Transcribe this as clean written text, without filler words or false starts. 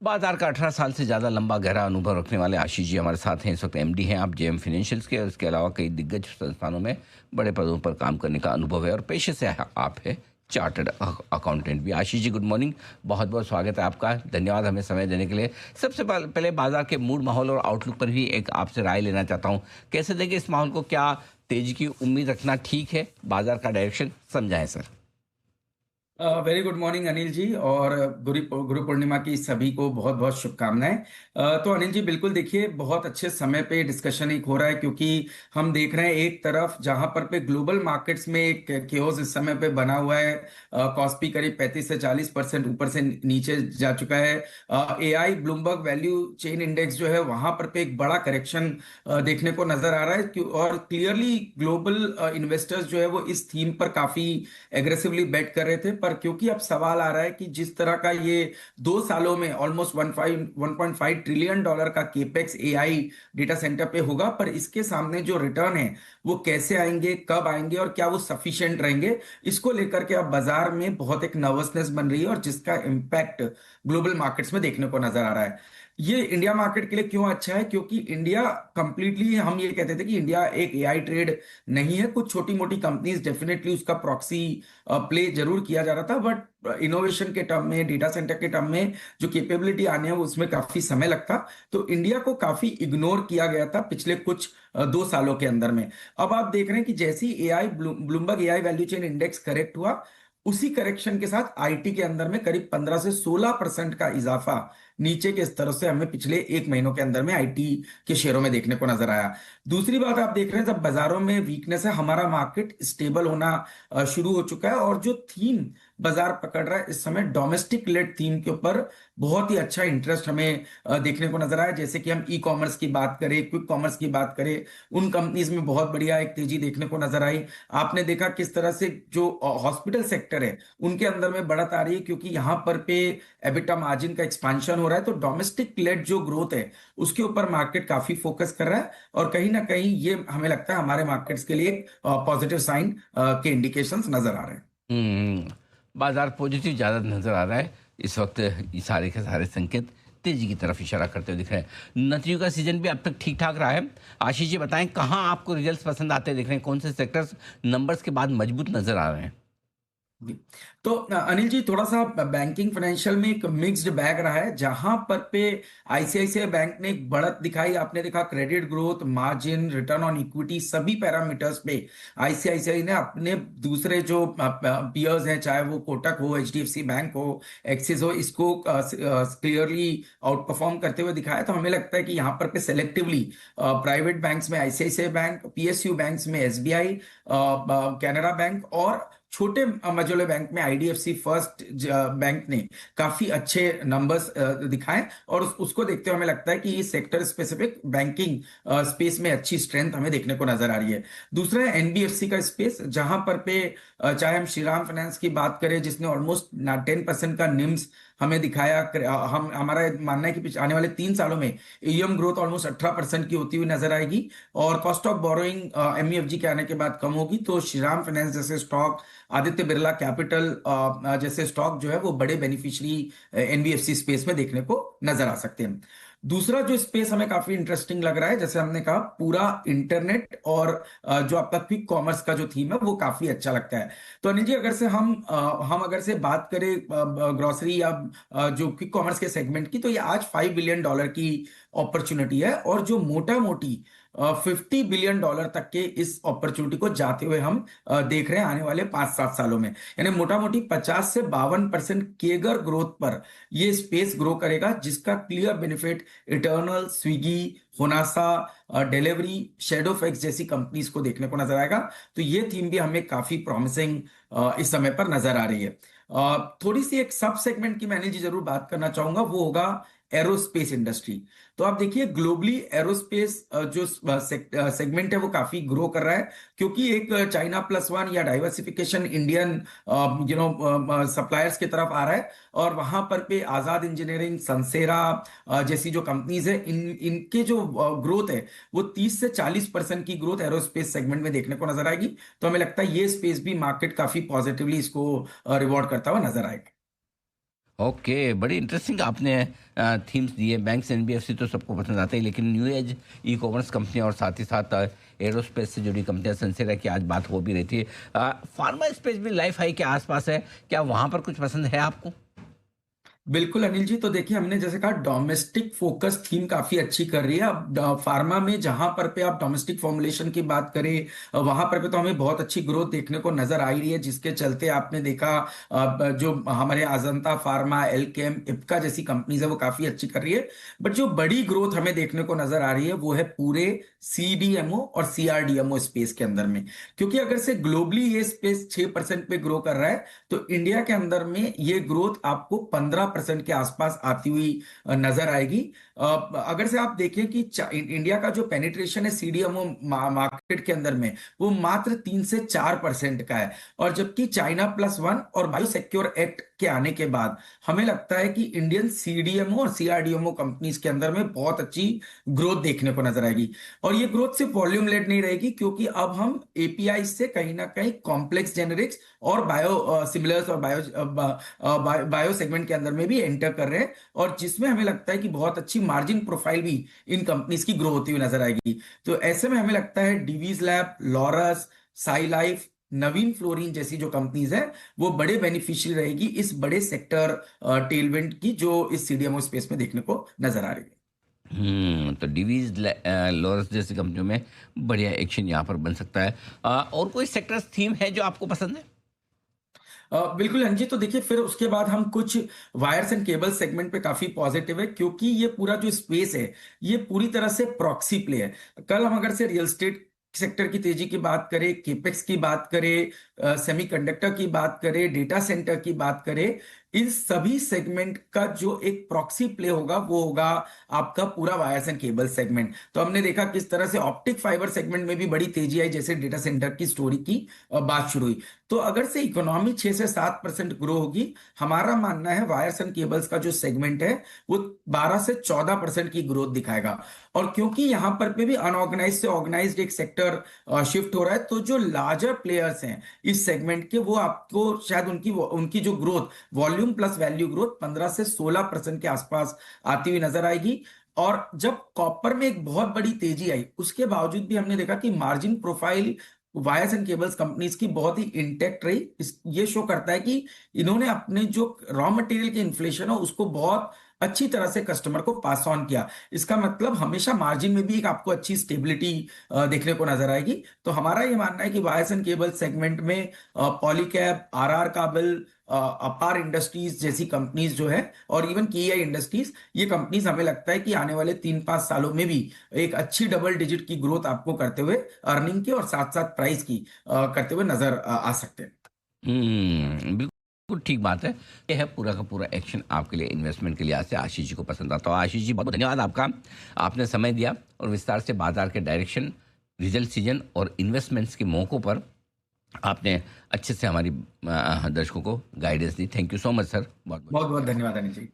बाजार का 18 साल से ज़्यादा लंबा गहरा अनुभव रखने वाले आशीष जी हमारे साथ हैं। इस वक्त एमडी हैं आप जेएम फाइनेंशियल्स के, और इसके अलावा कई दिग्गज संस्थानों में बड़े पदों पर काम करने का अनुभव है और पेशे से आप है चार्टर्ड अकाउंटेंट भी। आशीष जी, गुड मॉर्निंग, बहुत बहुत स्वागत है आपका। धन्यवाद हमें समय देने के लिए। सबसे पहले बाजार के मूड, माहौल और आउटलुक पर भी एक आपसे राय लेना चाहता हूँ। कैसे देखें इस माहौल को? क्या तेजी की उम्मीद रखना ठीक है? बाजार का डायरेक्शन समझाएं sir. Very good morning Anil ji, और गुरु गुरु पूर्णिमा की सभी को बहुत बहुत शुभकामनाएं। तो अनिल जी, बिल्कुल देखिए, बहुत अच्छे समय पे डिस्कशन एक हो रहा है, क्योंकि हम देख रहे हैं एक तरफ जहां पर पे ग्लोबल मार्केट्स में एक केओस इस समय पे बना हुआ है। कॉस्पी करीब 35 से 40% ऊपर से नीचे जा चुका है। AI Bloomberg value chain index जो है वहां पर पे एक बड़ा करेक्शन देखने को नजर आ रहा है, और क्लियरली ग्लोबल इन्वेस्टर्स जो है वो इस थीम पर काफी एग्रेसिवली बेट कर रहे थे। पर क्योंकि अब सवाल आ रहा है कि जिस तरह का ये 2 सालों में ऑलमोस्ट 1.5 ट्रिलियन डॉलर का केपेक्स एआई डेटा सेंटर पे होगा, पर इसके सामने जो रिटर्न है वो कैसे आएंगे, कब आएंगे और क्या वो सफिशिएंट रहेंगे, इसको लेकर के अब बाजार में बहुत एक नर्वसनेस बन रही है, और जिसका इम्पैक्ट ग्लोबल मार्केट्स में देखने को नजर आ रहा है। ये इंडिया मार्केट के लिए क्यों अच्छा है? क्योंकि इंडिया कंप्लीटली, हम ये कहते थे कि इंडिया एक एआई ट्रेड नहीं है। कुछ छोटी मोटी कंपनीज डेफिनेटली उसका प्रॉक्सी प्ले जरूर किया जा रहा था, बट इनोवेशन के टर्म में, डेटा सेंटर के टर्म में जो कैपेबिलिटी आने है उसमें काफी समय लगता। तो इंडिया को काफी इग्नोर किया गया था पिछले कुछ 2 सालों के अंदर में। अब आप देख रहे हैं कि जैसी AI Bloomberg AI value chain index correct हुआ, उसी करेक्शन के साथ आईटी के अंदर में करीब 15 से 16% का इजाफा नीचे के स्तर से हमें पिछले 1 महीनों के अंदर में आईटी के शेयरों में देखने को नजर आया। दूसरी बात आप देख रहे हैं, जब बाजारों में वीकनेस है, हमारा मार्केट स्टेबल होना शुरू हो चुका है, और जो थीम बाजार पकड़ रहा है इस समय, डोमेस्टिक लेड थीम के ऊपर बहुत ही अच्छा इंटरेस्ट हमें देखने को नजर आया। जैसे कि हम ई कॉमर्स की बात करें, क्विक कॉमर्स की बात करें, उन कंपनीज में बहुत बढ़िया एक तेजी देखने को नजर आई। आपने देखा किस तरह से जो हॉस्पिटल सेक्टर है उनके अंदर में बढ़त आ रही है, क्योंकि यहां पर पे एबिटा मार्जिन का एक्सपांशन हो रहा है। तो डोमेस्टिक लेड जो ग्रोथ है उसके ऊपर मार्केट काफी फोकस कर रहा है, और कहीं ना कहीं ये हमें लगता है हमारे मार्केट्स के लिए पॉजिटिव साइन के इंडिकेशंस नजर आ रहे हैं। बाजार पॉजिटिव ज़्यादा नजर आ रहा है इस वक्त। ये सारे के सारे संकेत तेजी की तरफ इशारा करते हुए दिख रहे हैं। नौकरियों का सीजन भी अब तक ठीक ठाक रहा है। आशीष जी बताएं, कहाँ आपको रिजल्ट्स पसंद आते दिख रहे हैं? कौन से सेक्टर्स नंबर्स के बाद मजबूत नजर आ रहे हैं? जी। तो अनिल जी, थोड़ा सा बैंकिंग फाइनेंशियल में एक मिक्स्ड बैग रहा है, जहां पर पे आईसीआईसीआई बैंक ने एक बढ़त दिखाई। आपने देखा credit growth, margin, return on equity, सभी पैरामीटर्स पे आईसीआईसीआई ने अपने दूसरे जो पियर्स हैं, चाहे वो कोटक हो, एचडीएफसी बैंक हो, एक्सिस हो, इसको क्लियरली आउट परफॉर्म करते हुए दिखाया। तो हमें लगता है कि यहाँ पर पे सेलेक्टिवली प्राइवेट बैंक्स में आईसीआईसीआई बैंक, पीएसयू बैंक्स में एसबीआई, कैनरा बैंक, और छोटे मझोले बैंक में आईडीएफसी फर्स्ट बैंक ने काफी अच्छे नंबर्स दिखाए, और उसको देखते हुए हमें लगता है कि ये सेक्टर स्पेसिफिक बैंकिंग स्पेस में अच्छी स्ट्रेंथ हमें देखने को नजर आ रही है। दूसरा है एनबीएफसी का स्पेस, जहां पर पे चाहे हम श्रीराम फाइनेंस की बात करें, जिसने ऑलमोस्ट 10% का निम्स हमें दिखाया। हम हमारा मानना है कि आने वाले 3 सालों में एम ग्रोथ ऑलमोस्ट 18% की होती हुई नजर आएगी, और कॉस्ट ऑफ बोरोइंग एमईएफजी के आने के बाद कम होगी। तो श्रीराम फाइनेंस जैसे स्टॉक, आदित्य बिरला कैपिटल जैसे स्टॉक जो है वो बड़े बेनिफिशियरी एनबीएफसी स्पेस में देखने को नजर आ सकते हैं। दूसरा जो स्पेस हमें काफी इंटरेस्टिंग लग रहा है, जैसे हमने कहा, पूरा इंटरनेट और जो आपका क्विक कॉमर्स का जो थीम है वो काफी अच्छा लगता है। तो अनिल जी, अगर से हम अगर से बात करें ग्रोसरी या जो क्विक कॉमर्स के सेगमेंट की, तो ये आज $5 बिलियन की अपॉर्चुनिटी है, और जो मोटा मोटी $50 बिलियन तक के इस अपॉर्चुनिटी को जाते हुए हम देख रहे हैं आने वाले 5-7 सालों में। यानी मोटा मोटी 50 से 52% केगर ग्रोथ पर ये स्पेस ग्रो करेगा, जिसका clear benefit Eternal, Swiggy, Honasa, delivery, Shadowfax जैसी कंपनीज को देखने को नजर आएगा। तो ये थीम भी हमें काफी प्रॉमिसिंग इस समय पर नजर आ रही है। थोड़ी सी एक सब सेगमेंट की मैंने जी जरूर बात करना चाहूंगा, वो होगा एरोस्पेस इंडस्ट्री। तो आप देखिए, ग्लोबली एरोस्पेस जो सेगमेंट है वो काफी ग्रो कर रहा है, क्योंकि एक चाइना प्लस वन या डाइवर्सिफिकेशन इंडियन सप्लायर्स की तरफ आ रहा है, और वहां पर पे आजाद इंजीनियरिंग, संसेरा जैसी जो कंपनीज है, इनके जो ग्रोथ है वो 30 से 40% की ग्रोथ एरोस्पेस सेगमेंट में देखने को नजर आएगी। तो हमें लगता है ये स्पेस भी मार्केट काफी पॉजिटिवली इसको रिवॉर्ड करता हुआ नजर आएगा। ओके, बड़ी इंटरेस्टिंग आपने थीम्स दिए। बैंक्स, एनबीएफसी तो सबको पसंद आते हैं, लेकिन new age e commerce company और साथ ही साथ एरोस्पेस से जुड़ी कंपनियां, सनसेरा की आज बात हो भी रही थी। फार्मा स्पेस भी लाइफ हाई के आसपास है, क्या वहां पर कुछ पसंद है आपको? बिल्कुल अनिल जी, तो देखिए हमने जैसे कहा डोमेस्टिक फोकस थीम काफी अच्छी कर रही है। अब फार्मा में जहां पर पे आप डोमेस्टिक फॉर्मुलेशन की बात करें, वहां पर पे तो हमें बहुत अच्छी ग्रोथ देखने को नजर आ रही है, जिसके चलते आपने देखा जो हमारे अजंता फार्मा, एल्केम, इप्का जैसी कंपनीज है वो काफी अच्छी कर रही है। बट जो बड़ी ग्रोथ हमें देखने को नजर आ रही है वो है पूरे सीडीएमओ और सीआरडीएमओ स्पेस के अंदर में। क्योंकि अगर से ग्लोबली ये स्पेस 6% पे ग्रो कर रहा है, तो इंडिया के अंदर में ये ग्रोथ आपको 15% के आसपास आती हुई नजर आएगी। अगर से आप देखें कि इंडिया का जो पेनिट्रेशन है सीडीएमओ मार्केट के अंदर में, वो मात्र 3 से 4% का है। और जबकि चाइना प्लस वन और बायो सिक्योर एक्ट के आने के बाद हमें लगता है कि इंडियन सीडीएमओ और सीआरडीएमओ कंपनीज के अंदर में बहुत अच्छी ग्रोथ देखने को नजर आएगी। और ये ग्रोथ सिर्फ वॉल्यूम लेड नहीं रहेगी, क्योंकि अब हम एपीआई से कहीं ना कहीं कॉम्प्लेक्स जेनेरिक्स और बायो सिमिलर्स और बायो सेगमेंट के अंदर में भी एंटर कर रहे हैं, और जिसमें हमें लगता है कि बहुत अच्छी मार्जिन प्रोफाइल भी इन कंपनीज की ग्रो होती हुई नजर आएगी। तो ऐसे में हमें लगता है Divi's lab, Laurus, Sai life, Navin fluorine जैसी जो कंपनीज है वो बड़े बेनिफिशियरी रहेगी इस बड़े सेक्टर टेलविंड की, जो इस सीडीएमओ स्पेस में देखने को नजर आ रही है। तो डिवीज लॉरस जैसी कंपनियों में बढ़िया एक्शन यहाँ पर बन सकता है। और कोई सेक्टर थीम है जो आपको पसंद है? बिल्कुल अंजी, तो देखिए फिर उसके बाद हम कुछ वायर्स एंड केबल सेगमेंट पे काफी पॉजिटिव है, क्योंकि ये पूरा जो स्पेस है ये पूरी तरह से प्रॉक्सी प्ले है। कल हम अगर से रियल एस्टेट सेक्टर की तेजी की बात करें, केपेक्स की बात करें, सेमीकंडक्टर की बात करें, डेटा सेंटर की बात करें, इन सभी सेगमेंट का जो एक प्रॉक्सी प्ले होगा वो होगा आपका पूरा वायर्स एंड केबल सेगमेंट। तो हमने देखा किस तरह से ऑप्टिक फाइबर सेगमेंट में भी बड़ी तेजी आई, जैसे डेटा सेंटर की स्टोरी की बात शुरू हुई। तो अगर से इकोनॉमी 6 से 7% ग्रो होगी, हमारा मानना है वायर्स एंड केबल्स का जो सेगमेंट है वो 12 से 14% की ग्रोथ दिखाएगा। और क्योंकि यहां पर पे भी अनऑर्गेनाइज से ऑर्गेनाइज्ड एक सेक्टर शिफ्ट हो रहा है, तो जो लार्जर प्लेयर्स हैं इस सेगमेंट के, वो आपको शायद उनकी उनकी जो growth, volume plus value growth 15 से 16% के आसपास आती हुई नजर आएगी। और जब कॉपर में एक बहुत बड़ी तेजी आई, उसके बावजूद भी हमने देखा कि margin profile wires and cables companies की बहुत ही इंटेक्ट रही। ये शो करता है कि इन्होंने अपने जो रॉ मटेरियल के इन्फ्लेशन हो उसको बहुत अच्छी तरह से कस्टमर को पास ऑन किया। इसका मतलब हमेशा मार्जिन में भी एक आपको अच्छी स्टेबिलिटी देखने को नजर आएगी। तो हमारा ये मानना है कि वायर्स एंड केबल सेगमेंट में पॉलीकैब, आरआर काबल, अपार इंडस्ट्रीज जैसी कंपनीज जो है, और इवन केआई इंडस्ट्रीज, ये कंपनीज हमें लगता है कि आने वाले 3-5 सालों में भी एक अच्छी डबल डिजिट की ग्रोथ आपको करते हुए, अर्निंग की और साथ साथ प्राइस की करते हुए नजर आ सकते हैं। बिल्कुल ठीक बात है। ये है पूरा का पूरा एक्शन आपके लिए इन्वेस्टमेंट के लिहाज से आशीष जी को पसंद आता है। आशीष जी, बहुत बहुत धन्यवाद आपका। आपने समय दिया और विस्तार से बाजार के डायरेक्शन, रिजल्ट सीजन और इन्वेस्टमेंट्स के मौकों पर आपने अच्छे से हमारी दर्शकों को guidance the. Thank you so much sir, बहुत बहुत बहुत बहुत धन्यवाद अनिल जी।